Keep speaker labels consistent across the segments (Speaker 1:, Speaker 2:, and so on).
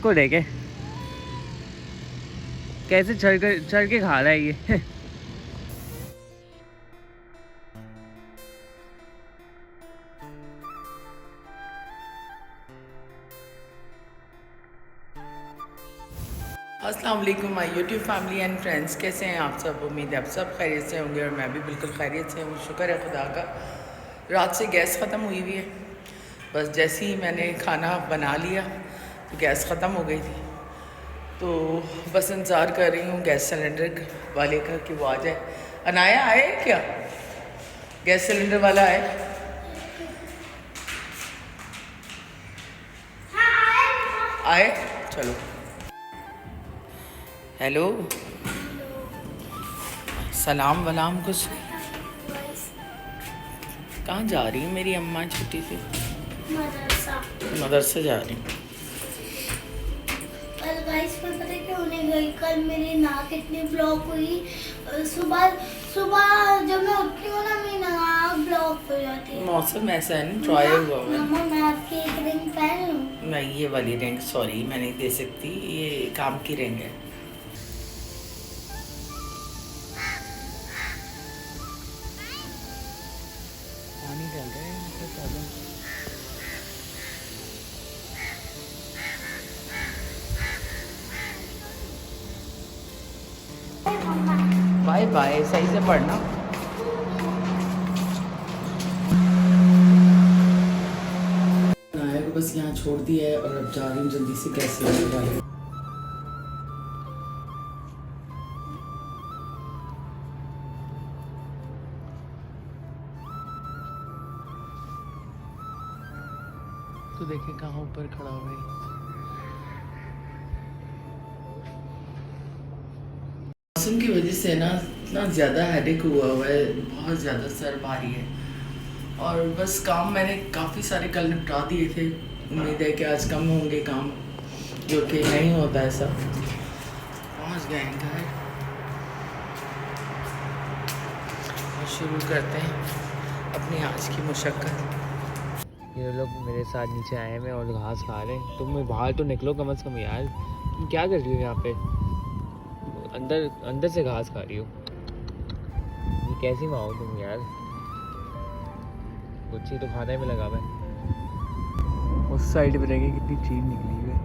Speaker 1: इसको देखे कैसे चढ़ के खा रहा है ये।
Speaker 2: अस्सलाम वालेकुम my YouTube family and friends, कैसे हैं आप सब। उम्मीद है आप सब खैरियत से होंगे और मैं भी बिल्कुल खैरियत से हूँ। शुक्र है खुदा का, रात से गैस ख़त्म हुई हुई है। बस जैसे ही मैंने खाना बना लिया तो गैस ख़त्म हो गई थी, तो बस इंतज़ार कर रही हूँ गैस सिलेंडर वाले का कि वो आ जाए। अनाया आए क्या? गैस सिलेंडर वाला आए? आए? चलो। हेलो, सलाम वलाम कुछ। कहाँ जा रही है मेरी अम्मा छोटी सी? मदरसा जा रही।
Speaker 3: कल गाइस मैं पता क्या होने गई, कल मेरी नाक इतनी ब्लॉक हुई। सुबह सुबह जब मैं उठती हूँ ना, मेरी नाक ब्लॉक हो जाती है।
Speaker 2: मौसम ऐसा है ना, ट्राई हुआ है।
Speaker 3: मम्मा मैं आपकी एक रिंग पहन लूँ?
Speaker 2: मैं ये वाली रिंग, सॉरी मैं नहीं दे सकती, ये काम की रिंग है। पानी डाल रहे हैं बाय बाय, सही से पढ़ना। नाया को बस यहाँ छोड़ दिया है और अब जा रही हूँ जल्दी से गैस सिलेंडर वाले। तो देखिए कहाँ ऊपर खड़ा हुआ है। मौसम की वजह से ना इतना ज़्यादा हेडेक हुआ है, बहुत ज़्यादा सर भारी है। और बस काम मैंने काफ़ी सारे कल निपटा दिए थे, उम्मीद है कि आज कम होंगे काम, जो कि नहीं होता ऐसा। पहुँच गए हैं घर और शुरू करते हैं अपनी आज की मुशक्क़त।
Speaker 1: ये लोग मेरे साथ नीचे आए हैं और घास खा रहे हैं। तुम बाहर तो निकलो कम से कम यार, तुम क्या कर रही हो यहाँ पे? अंदर से घास खा रही हो। ये कैसी माँ हो तुम यार? कुछ ही तो खाने में लगा मैं। उस साइड पे देखें कितनी चीज निकली हुई है।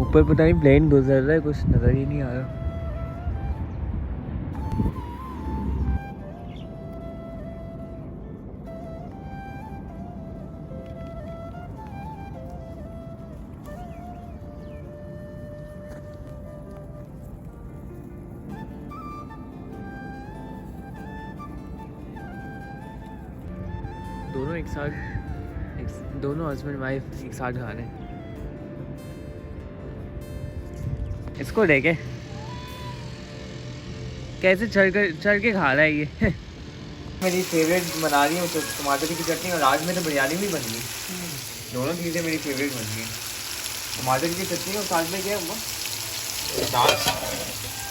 Speaker 1: ऊपर पता नहीं प्लेन गुजर रहा है, कुछ नज़र ही नहीं आ रहा। दोनों एक साथ, दोनों हस्बैंड वाइफ एक साथ खा रहे हैं। इसको देखे कैसे चढ़ के खा रहा है ये। मेरी फेवरेट बना रही हूँ तो टमाटर की चटनी, और आज में तो बिरयानी भी बन गई। दोनों चीज़ें मेरी फेवरेट बन गई, टमाटर की चटनी और साथ में क्या हुआ, दाल।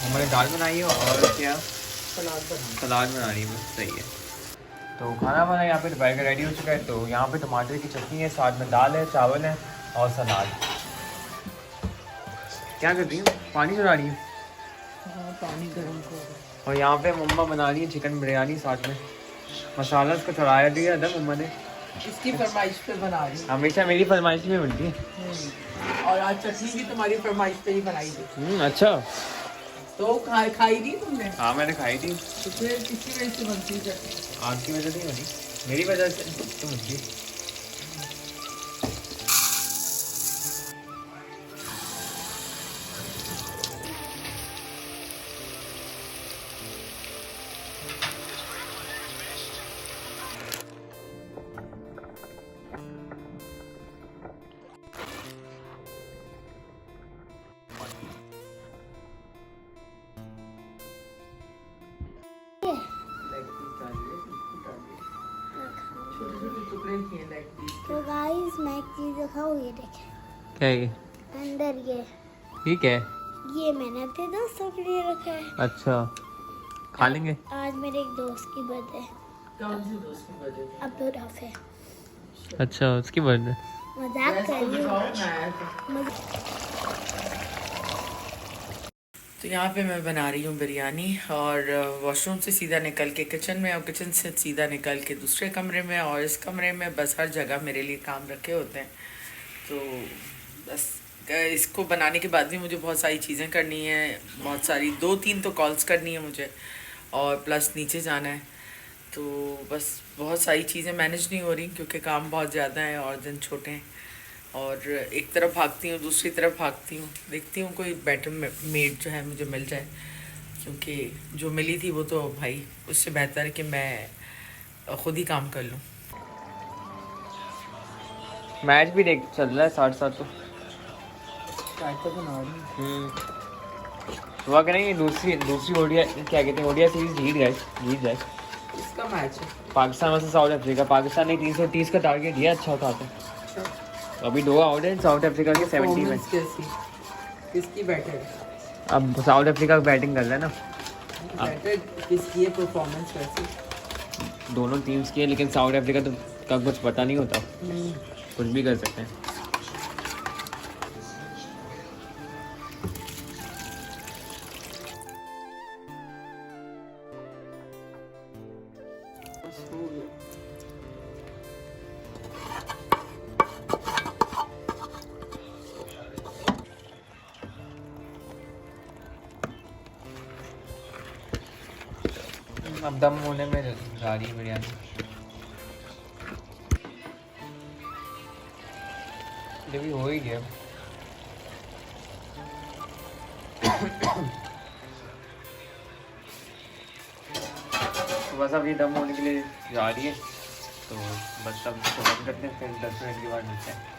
Speaker 1: हमारे दाल बनाई है और क्या सलाद बना रही है, बस सही है। तो खाना वाना यहाँ पे दोपहर का रेडी हो चुका है। तो यहाँ पे टमाटर की चटनी है, साथ में दाल है, चावल है और सलाद। क्या कर रही हूँ? पानी चढ़ा रही हूँ।
Speaker 2: हाँ, पानी गर्म कर।
Speaker 1: और यहाँ पे मम्मा बना रही है चिकन बिरयानी, साथ में मसाला उसको चढ़ाया दिया था मम्मा ने।
Speaker 2: इसकी फरमाइश पे बना रही
Speaker 1: हमेशा मेरी फरमाइश भी बनती है।
Speaker 2: और आज चटनी भी तुम्हारी फरमाइश पे ही बनाई थी।
Speaker 1: अच्छा,
Speaker 2: तो खाई नहीं तुमने?
Speaker 1: हाँ मैंने खाई थी।
Speaker 2: तो फिर किसकी वजह से बनती है चटनी?
Speaker 1: आपकी वजह से नहीं बनी, मेरी वजह से तो बनती।
Speaker 3: तो गाइस मैं एक चीज दिखाऊँ, ये देखें।
Speaker 1: क्या है ये?
Speaker 3: अंदर ये
Speaker 1: ठीक है।
Speaker 3: ये मैंने अपने दोस्तों के लिए रखा है।
Speaker 1: अच्छा, खा लेंगे।
Speaker 3: आज मेरे एक दोस्त की बर्थडे है।
Speaker 2: कौन सी दोस्त की बर्थडे?
Speaker 3: अब्दुल राफे।
Speaker 1: अच्छा, उसकी बर्थडे।
Speaker 3: मजाक कर रही हूँ।
Speaker 2: तो यहाँ पे मैं बना रही हूँ बिरयानी और वॉशरूम से सीधा निकल के किचन में और किचन से सीधा निकल के दूसरे कमरे में और इस कमरे में बस हर जगह मेरे लिए काम रखे होते हैं। तो बस इसको बनाने के बाद भी मुझे बहुत सारी चीज़ें करनी है, बहुत सारी 2-3 तो कॉल्स करनी है मुझे और प्लस नीचे जाना है। तो बस बहुत सारी चीज़ें मैनेज नहीं हो रही क्योंकि काम बहुत ज़्यादा है और दिन छोटे हैं और एक तरफ भागती हूँ दूसरी तरफ भागती हूँ। देखती हूँ कोई बेटर मेड जो है मुझे मिल जाए, क्योंकि जो मिली थी वो तो भाई उससे बेहतर है कि मैं खुद ही काम कर लूँ।
Speaker 1: मैच भी देख चल रहा है 7:30 तो।
Speaker 2: बना रही
Speaker 1: हुआ क्या नहीं, दूसरी ओडिया क्या कहते हैं, ओडिया सीरीज जीत गए।
Speaker 2: इसका मैच है
Speaker 1: Pakistan versus south Africa. Pakistan ने 330 का टारगेट दिया, अच्छा था। तो अभी 2 आउट है साउथ अफ्रीका के 70 में।
Speaker 2: किसकी बैटर है?
Speaker 1: अब साउथ अफ्रीका बैटिंग कर रहा है ना।
Speaker 2: बैटर किसकी है परफॉर्मेंस वैसे?
Speaker 1: दोनों टीम्स की है, लेकिन साउथ अफ्रीका तो का कुछ पता नहीं होता, कुछ भी कर सकते हैं। अब दम होने में जा रही है बिरयानी। ये भी हो ही गया। तो बस अब ये दम होने के लिए जा रही है, तो बस अब बंद करते हैं, फिर 10 मिनट के बाद मिलते हैं।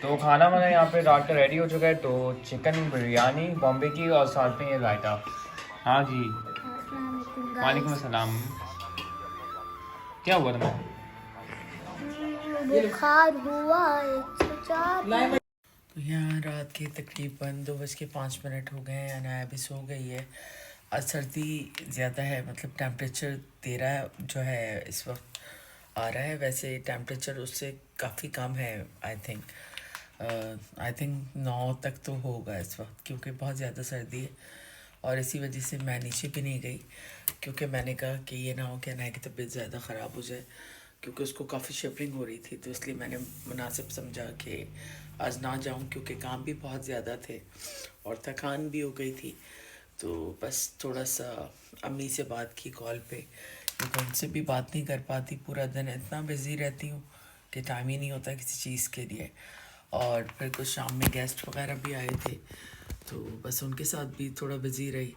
Speaker 1: तो खाना मतलब यहाँ पे रात का रेडी हो चुका है। तो चिकन बिरयानी बॉम्बे की और साथ में ये रायता। हाँ जी, वालेकुम अस्सलाम। क्या हुआ तुम्हें?
Speaker 3: बुखार हुआ 104।
Speaker 2: तो यहाँ रात के तकरीबन 2:05 हो गए हैं। अनाया भी सो गई है। आज सर्दी ज़्यादा है, मतलब टेम्परेचर 13 जो है इस वक्त आ रहा है। वैसे टेम्परेचर उससे काफ़ी कम है। आई थिंक 9 तक तो होगा इस वक्त, क्योंकि बहुत ज़्यादा सर्दी है। और इसी वजह से मैं नीचे भी नहीं गई, क्योंकि मैंने कहा कि ये ना हो कि अनाया की तबीयत ज़्यादा ख़राब हो जाए, क्योंकि उसको काफ़ी शिवरिंग हो रही थी। तो इसलिए मैंने मुनासिब समझा कि आज ना जाऊं, क्योंकि काम भी बहुत ज़्यादा थे और थकान भी हो गई थी। तो बस थोड़ा सा अम्मी से बात की कॉल पे, क्योंकि उनसे भी बात नहीं कर पाती। पूरा दिन इतना बिज़ी रहती हूँ कि टाइम ही नहीं होता किसी चीज़ के लिए। और फिर कुछ शाम में गेस्ट वगैरह भी आए थे, तो बस उनके साथ भी थोड़ा बिज़ी रही।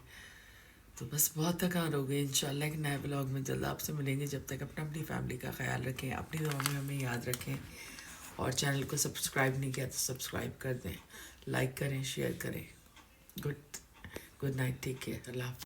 Speaker 2: तो बस बहुत थकान हो गई। इंशाल्लाह एक नए ब्लॉग में जल्द आपसे मिलेंगे। जब तक अपनी फैमिली का ख्याल रखें, अपनी दुआ में हमें याद रखें, और चैनल को सब्सक्राइब नहीं किया तो सब्सक्राइब कर दें, लाइक करें, शेयर करें। गुड नाइट, टेक केयर, अल्लाह हाफ़िज़।